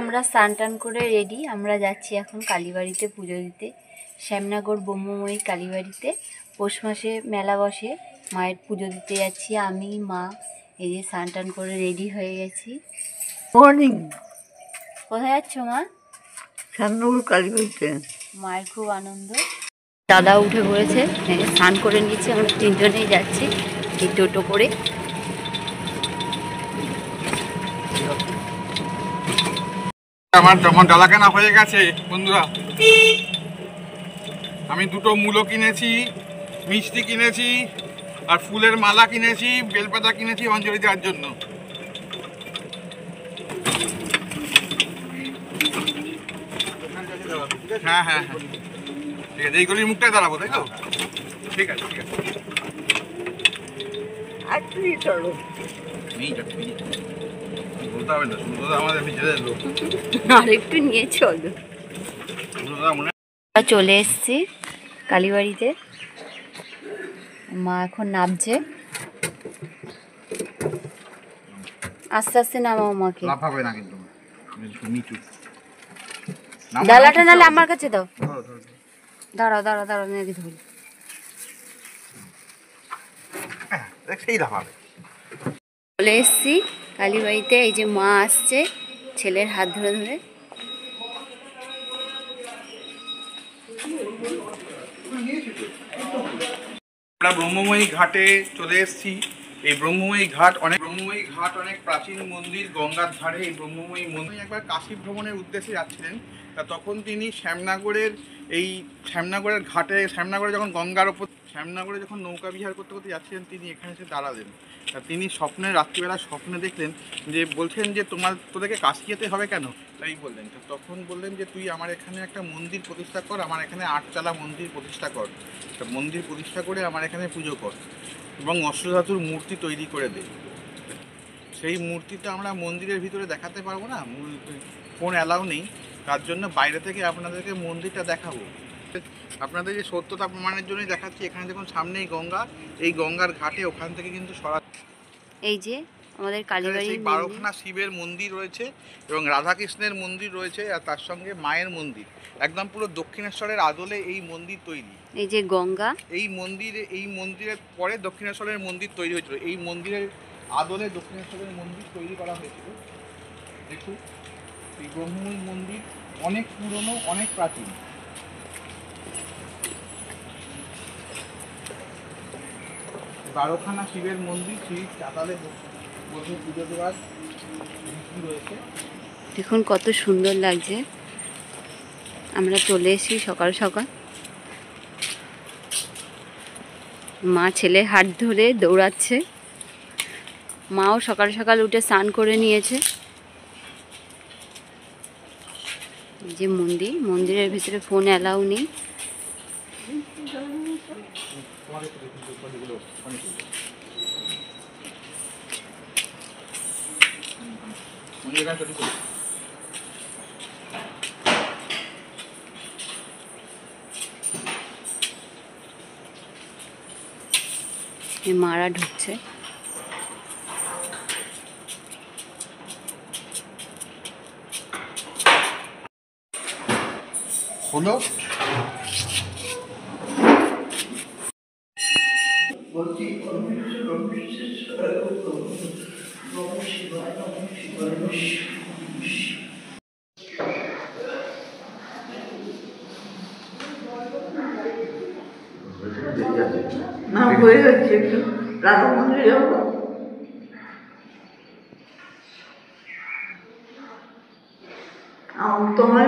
আমরা স্নান টান করে রেডি। আমরা যাচ্ছি এখন কালীবাড়িতে পুজো দিতে। শ্যামনগর ব্রহ্মময়ী কালীবাড়িতে পৌষ মাসে মেলা বসে, মায়ের পুজো দিতে যাচ্ছি। আমি মা এই যে স্নান টান করে রেডি হয়ে গেছি। মর্নিং। কোথায় যাচ্ছ মা? শ্যামনগর কালীবাড়িতে। মায়ের খুব আনন্দ। দাদা উঠে পড়েছে, স্নান করে নিয়েছি। আমরা তিনজনেই যাচ্ছি এই টোটো করে। আমার যখন ডালা কেনা হয়ে গেছে বন্ধুরা, আমি দুটো মূলো কিনেছি, মিষ্টি কিনেছি, আর ফুলের মালা কিনেছি, বেলপাতা কিনেছি অঞ্জলি দেওয়ার জন্য। হ্যাঁ হ্যাঁ হ্যাঁ, ঠিক আছে। এইগুলির মুখটাই দাঁড়াবো, তাই তো? ঠিক আছে ঠিক আছে। বলতে হবে না, সুন্দর আমাদের নিজেদের লোক। আর একটু নিয়ে চলো। চলে এসছি কালীবাড়িতে। মা এখন নামছে। আস্তে আস্তে নামাও মাকে। লাফাবে না কিন্তু, নিচু। ডালাটা নালে আমার কাছে দাও। দাঁড়াও দাঁড়াও দাঁড়াও, নাকি ধরি। সেই লাফাবে। চলে এসছি কালীবাড়িতে। এই যে মা আসছে ছেলের হাত ধরে ধরে। আমরা ব্রহ্মময়ী ঘাটে চলে এসেছি। এই ব্রহ্মময়ী ঘাট অনেক প্রাচীন মন্দির, গঙ্গার ধারে। এই ব্রহ্মময়ী মন্দির একবার কাশী ভ্রমণের উদ্দেশ্যে যাচ্ছিলেন, তা তখন তিনি শ্যামনগরের ঘাটে, শ্যামনগরে যখন গঙ্গার ওপর, শ্যামনগরে যখন নৌকা বিহার করতে করতে যাচ্ছিলেন, তিনি এখানে এসে দাঁড়ালেন। তা তিনি রাত্রিবেলা স্বপ্নে দেখলেন যে, বলছেন যে তোদেরকে কাশী যেতে হবে কেন? তাই বললেন। তো তখন বললেন যে, তুই আমার এখানে একটা মন্দির প্রতিষ্ঠা কর, আমার এখানে 8 মন্দির প্রতিষ্ঠা কর। তা মন্দির প্রতিষ্ঠা করে আমার এখানে পুজো কর এবং অষ্টধাতুর মূর্তি তৈরি করে দে। সেই মূর্তিটা আমরা মন্দিরের ভিতরে দেখাতে পারবো না, ফোন অ্যালাউ নেই। তার জন্য বাইরে থেকে আপনাদেরকে মন্দিরটা দেখাবো। আপনাদের যে সত্যতা প্রমাণের জন্যই দেখাচ্ছি। এখানে দেখুন সামনেই গঙ্গা, এই গঙ্গার ঘাটে ওখান থেকে কিন্তু এই যে আমাদের কালীবাড়ির 12খানা শিবের মন্দির রয়েছে এবং রাধাকৃষ্ণের মন্দির রয়েছে, আর তার সঙ্গে মায়ের মন্দির। একদম পুরো দক্ষিণেশ্বরের আদলে এই মন্দির তৈরি। এই যে গঙ্গা, এই মন্দিরের পরে দক্ষিণেশ্বরের মন্দির তৈরি হয়েছিল। এই মন্দিরের আদলে দক্ষিণেশ্বরের মন্দির তৈরি করা হয়েছিল। দেখুন, এই ব্রহ্মময়ী মন্দির অনেক পুরনো, অনেক প্রাচীন। 12খানা শিবের মন্দির, সেই চাতালে বসে পুজো দেওয়ার রীতি রয়েছে। দেখুন কত সুন্দর লাগছে। আমরা চলে এসেছি সকাল সকাল। মা ছেলের হাত ধরে দৌড়াচ্ছে। মাও সকাল সকাল উঠে স্নান করে নিয়েছে। এই যে মন্দিরের ভিতরে ফোন অ্যালাউ নেই। মারা ঢুকছে। হলো না হয়ে যাচ্ছে, একটু রাধা মন্দিরে যাবো। তোমার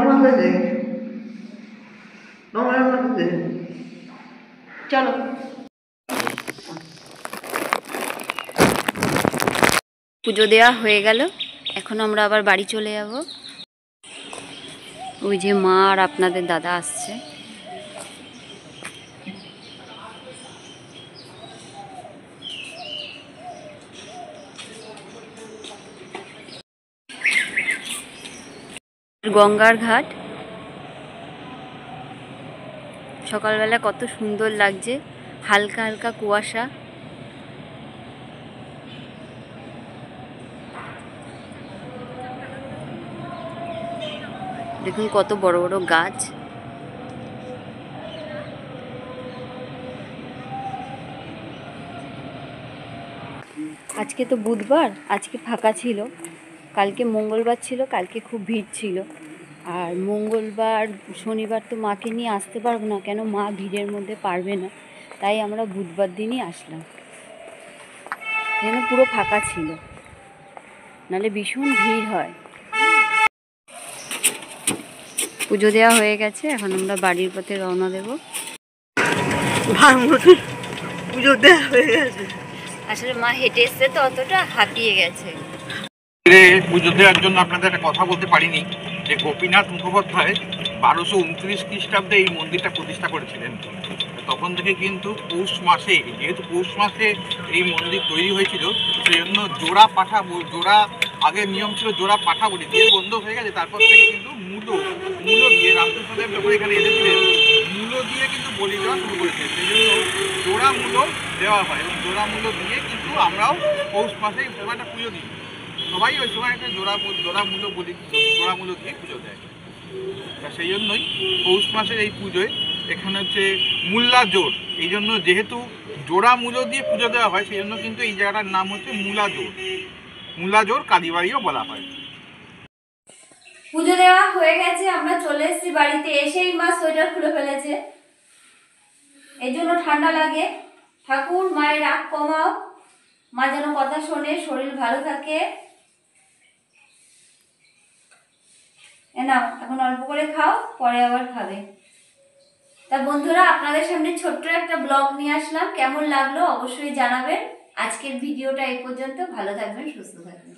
মাথাতে চলো। পুজো দেওয়া হয়ে গেল, এখন আমরা আবার বাড়ি চলে যাব। ওই যে মা আর আপনাদের দাদা আসছে। গঙ্গার ঘাট, সকালবেলা কত সুন্দর লাগছে, হালকা হালকা কুয়াশা। দেখুন কত বড় বড় গাছ। আজকে তো বুধবার, আজকে ফাঁকা ছিল। কালকে মঙ্গলবার ছিল, কালকে খুব ভিড় ছিল। আর মঙ্গলবার শনিবার তো মাকে নিয়ে আসতে পারবো না, কেন মা ভিড়ের মধ্যে পারবে না। তাই আমরা বুধবার দিনই আসলাম, যেন পুরো ফাঁকা ছিল, নাহলে ভীষণ ভিড় হয়। পুজো দেওয়া হয়ে গেছে, এখন আমরা বাড়ির পথে রওনা দেব। ভাঙড়ে পুজো দেওয়া হয়ে গেছে। আসলে মা হেঁটে এসছে তো অতটা হাঁপিয়ে গেছে। পুজো দেওয়ার জন্য আপনাদের একটা কথা বলতে পারিনি, যে গোপীনাথ মুখোপাধ্যায় 1229 খ্রিস্টাব্দে এই মন্দিরটা প্রতিষ্ঠা করেছিলেন। তখন থেকে কিন্তু পৌষ মাসে, যেহেতু পৌষ মাসে এই মন্দির তৈরি হয়েছিল, সেই জন্য জোড়া আগের নিয়ম ছিল জোড়া পাঠা বলি দিয়ে বন্ধ হয়ে গেছে। তারপর থেকে কিন্তু মূলো দিয়ে রামকৃষ্ণদেব যখন এখানে এসেছিলেন মূলো দিয়ে কিন্তু বলি দেওয়া শুরু করেছে। সেই জন্য জোড়া মূলো দেওয়া হয়, এবং জোড়া মূলো দিয়ে কিন্তু আমরাও পৌষ মাসে একটা পুজো দিই। সবাই ওই সময় একটা জোড়া মূলো দিয়ে পুজো দেয়। তা সেই জন্যই পৌষ মাসের এই পুজোয় এখানে হচ্ছে মূলা জোর। এই জন্য যেহেতু জোড়া মূলো দিয়ে পুজো দেওয়া হয়, সেই জন্য কিন্তু এই জায়গাটার নাম হচ্ছে মূলা জোর কালীবাড়িও বলা হয়। পুজো দেওয়া হয়ে গেছে, আমরা চলে এসেছি বাড়িতে। এসেই মা সোয়েটার খুলে ফেলেছে, এই জন্য ঠান্ডা লাগে। ঠাকুর মায়ের রাগ কমাও, মা যেন কথা শোনে, শরীর ভালো থাকে। নাও এখন অল্প করে খাও, পরে আবার খাবে। তা বন্ধুরা, আপনাদের সামনে ছোট্ট একটা ব্লগ নিয়ে আসলাম, কেমন লাগলো অবশ্যই জানাবেন। আজকের ভিডিওটা এই পর্যন্ত। ভালো থাকবেন, সুস্থ থাকবেন।